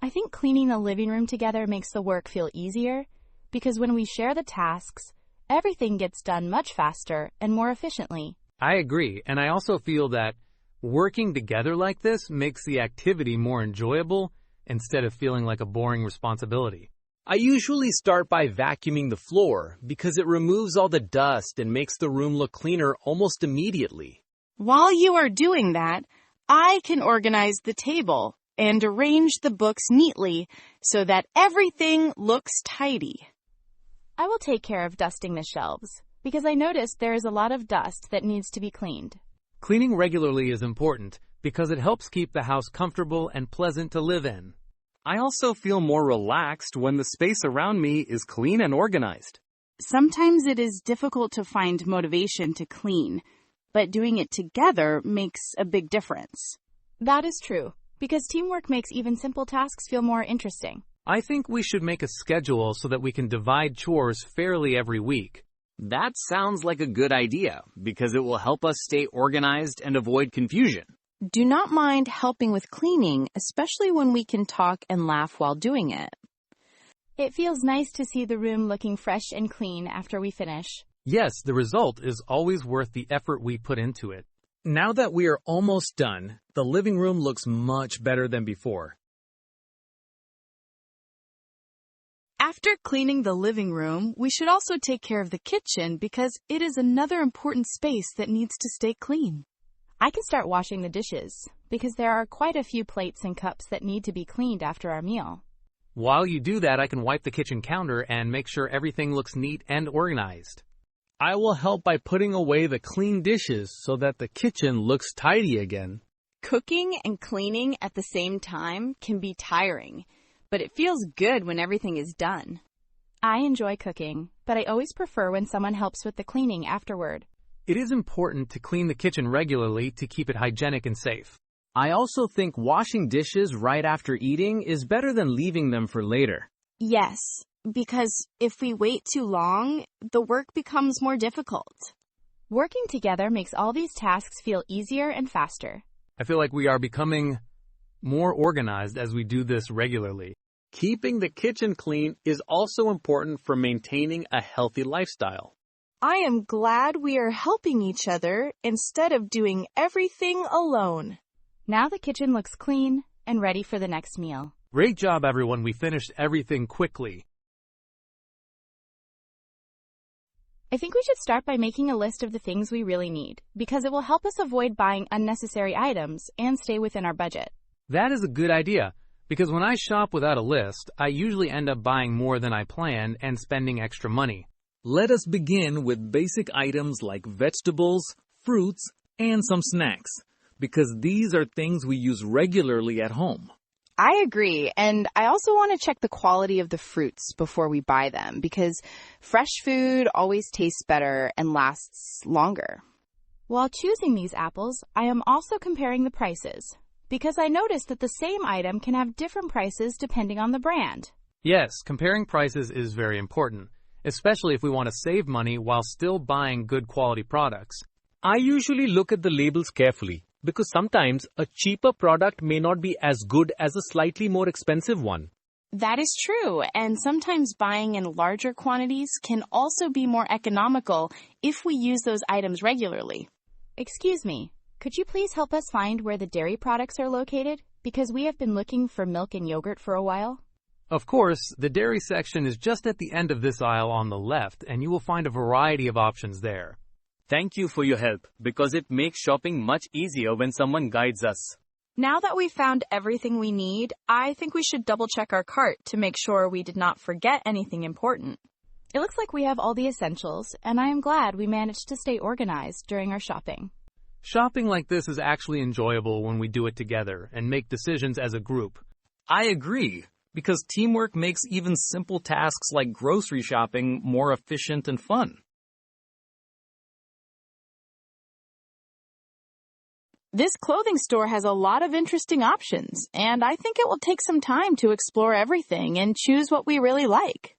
I think cleaning the living room together makes the work feel easier because when we share the tasks, everything gets done much faster and more efficiently. I agree, and I also feel that working together like this makes the activity more enjoyable instead of feeling like a boring responsibility. I usually start by vacuuming the floor because it removes all the dust and makes the room look cleaner almost immediately. While you are doing that, I can organize the table and arrange the books neatly so that everything looks tidy. I will take care of dusting the shelves because I noticed there is a lot of dust that needs to be cleaned. Cleaning regularly is important because it helps keep the house comfortable and pleasant to live in. I also feel more relaxed when the space around me is clean and organized. Sometimes it is difficult to find motivation to clean, but doing it together makes a big difference. That is true, because teamwork makes even simple tasks feel more interesting. I think we should make a schedule so that we can divide chores fairly every week. That sounds like a good idea because it will help us stay organized and avoid confusion. Do not mind helping with cleaning, especially when we can talk and laugh while doing it. It feels nice to see the room looking fresh and clean after we finish. Yes, the result is always worth the effort we put into it. Now that we are almost done, the living room looks much better than before. After cleaning the living room, we should also take care of the kitchen because it is another important space that needs to stay clean. I can start washing the dishes because there are quite a few plates and cups that need to be cleaned after our meal. While you do that, I can wipe the kitchen counter and make sure everything looks neat and organized. I will help by putting away the clean dishes so that the kitchen looks tidy again. Cooking and cleaning at the same time can be tiring, but it feels good when everything is done. I enjoy cooking, but I always prefer when someone helps with the cleaning afterward. It is important to clean the kitchen regularly to keep it hygienic and safe. I also think washing dishes right after eating is better than leaving them for later. Yes, because if we wait too long, the work becomes more difficult. Working together makes all these tasks feel easier and faster. I feel like we are becoming more organized as we do this regularly. Keeping the kitchen clean is also important for maintaining a healthy lifestyle. I am glad we are helping each other instead of doing everything alone. Now the kitchen looks clean and ready for the next meal. Great job, everyone. We finished everything quickly. I think we should start by making a list of the things we really need, because it will help us avoid buying unnecessary items and stay within our budget. That is a good idea, because when I shop without a list, I usually end up buying more than I planned and spending extra money. Let us begin with basic items like vegetables, fruits, and some snacks, because these are things we use regularly at home. I agree, and I also want to check the quality of the fruits before we buy them, because fresh food always tastes better and lasts longer. While choosing these apples, I am also comparing the prices, because I noticed that the same item can have different prices depending on the brand. Yes, comparing prices is very important, especially if we want to save money while still buying good quality products. I usually look at the labels carefully because sometimes a cheaper product may not be as good as a slightly more expensive one. That is true, and sometimes buying in larger quantities can also be more economical if we use those items regularly. Excuse me, could you please help us find where the dairy products are located? Because we have been looking for milk and yogurt for a while. Of course, the dairy section is just at the end of this aisle on the left, and you will find a variety of options there. Thank you for your help, because it makes shopping much easier when someone guides us. Now that we've found everything we need, I think we should double-check our cart to make sure we did not forget anything important. It looks like we have all the essentials, and I am glad we managed to stay organized during our shopping. Shopping like this is actually enjoyable when we do it together and make decisions as a group. I agree, because teamwork makes even simple tasks like grocery shopping more efficient and fun. This clothing store has a lot of interesting options, and I think it will take some time to explore everything and choose what we really like.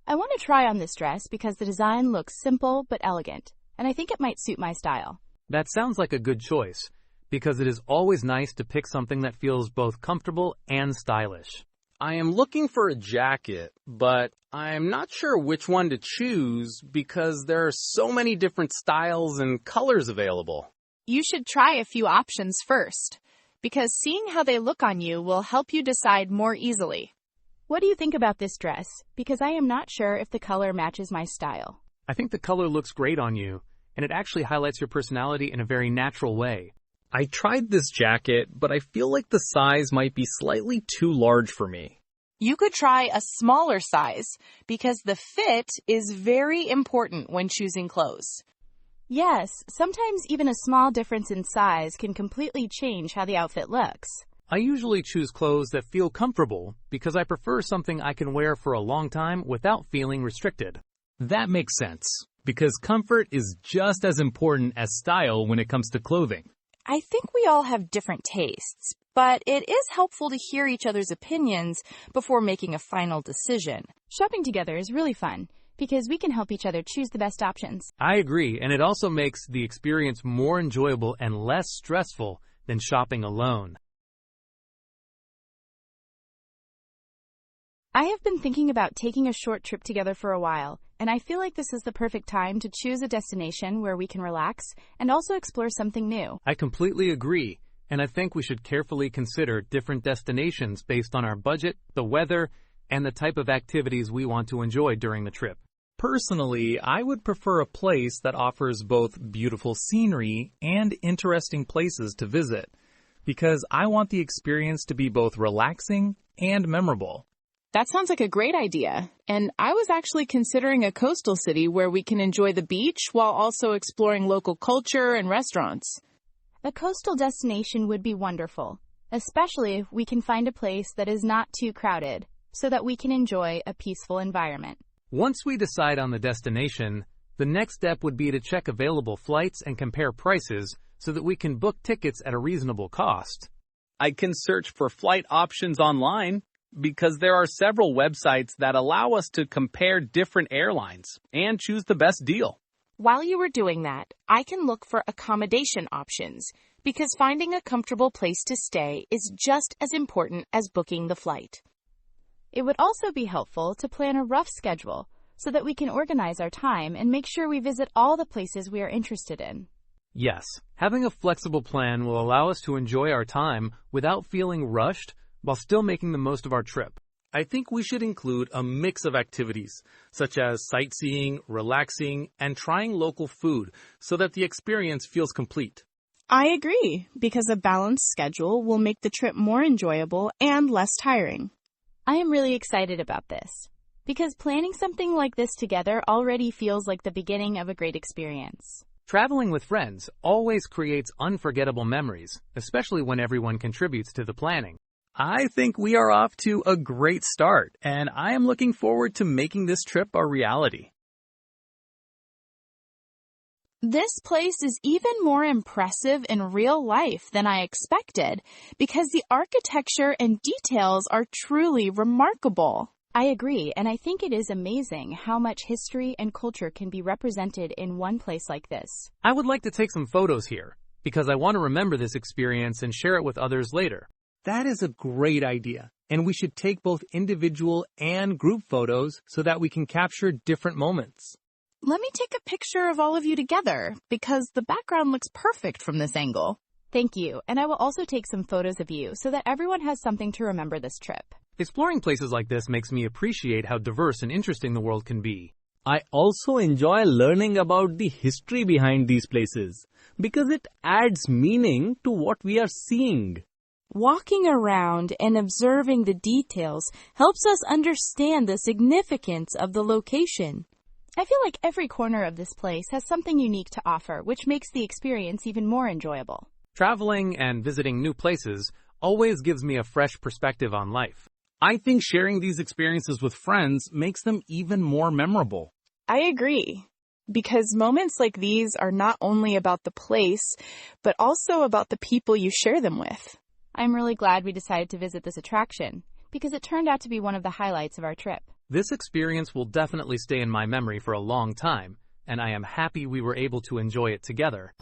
I want to try on this dress because the design looks simple but elegant, and I think it might suit my style. That sounds like a good choice, because it is always nice to pick something that feels both comfortable and stylish. I am looking for a jacket, but I'm not sure which one to choose because there are so many different styles and colors available. You should try a few options first, because seeing how they look on you will help you decide more easily. What do you think about this dress? Because I am not sure if the color matches my style. I think the color looks great on you, and it actually highlights your personality in a very natural way. I tried this jacket, but I feel like the size might be slightly too large for me. You could try a smaller size, because the fit is very important when choosing clothes. Yes, sometimes even a small difference in size can completely change how the outfit looks. I usually choose clothes that feel comfortable because I prefer something I can wear for a long time without feeling restricted. That makes sense, because comfort is just as important as style when it comes to clothing. I think we all have different tastes, but it is helpful to hear each other's opinions before making a final decision. Shopping together is really fun because we can help each other choose the best options. I agree, and it also makes the experience more enjoyable and less stressful than shopping alone. I have been thinking about taking a short trip together for a while, and I feel like this is the perfect time to choose a destination where we can relax and also explore something new. I completely agree, and I think we should carefully consider different destinations based on our budget, the weather, and the type of activities we want to enjoy during the trip. Personally, I would prefer a place that offers both beautiful scenery and interesting places to visit, because I want the experience to be both relaxing and memorable. That sounds like a great idea. And I was actually considering a coastal city where we can enjoy the beach while also exploring local culture and restaurants. A coastal destination would be wonderful, especially if we can find a place that is not too crowded, so that we can enjoy a peaceful environment. Once we decide on the destination, the next step would be to check available flights and compare prices so that we can book tickets at a reasonable cost. I can search for flight options online because there are several websites that allow us to compare different airlines and choose the best deal. While you were doing that, I can look for accommodation options because finding a comfortable place to stay is just as important as booking the flight. It would also be helpful to plan a rough schedule so that we can organize our time and make sure we visit all the places we are interested in. Yes, having a flexible plan will allow us to enjoy our time without feeling rushed while still making the most of our trip. I think we should include a mix of activities, such as sightseeing, relaxing, and trying local food so that the experience feels complete. I agree, because a balanced schedule will make the trip more enjoyable and less tiring. I am really excited about this, because planning something like this together already feels like the beginning of a great experience. Traveling with friends always creates unforgettable memories, especially when everyone contributes to the planning. I think we are off to a great start, and I am looking forward to making this trip a reality. This place is even more impressive in real life than I expected, because the architecture and details are truly remarkable. I agree, and I think it is amazing how much history and culture can be represented in one place like this. I would like to take some photos here, because I want to remember this experience and share it with others later. That is a great idea, and we should take both individual and group photos so that we can capture different moments. Let me take a picture of all of you together, because the background looks perfect from this angle. Thank you, and I will also take some photos of you so that everyone has something to remember this trip. Exploring places like this makes me appreciate how diverse and interesting the world can be. I also enjoy learning about the history behind these places, because it adds meaning to what we are seeing. Walking around and observing the details helps us understand the significance of the location. I feel like every corner of this place has something unique to offer, which makes the experience even more enjoyable. Traveling and visiting new places always gives me a fresh perspective on life. I think sharing these experiences with friends makes them even more memorable. I agree, because moments like these are not only about the place, but also about the people you share them with. I'm really glad we decided to visit this attraction, because it turned out to be one of the highlights of our trip. This experience will definitely stay in my memory for a long time, and I am happy we were able to enjoy it together.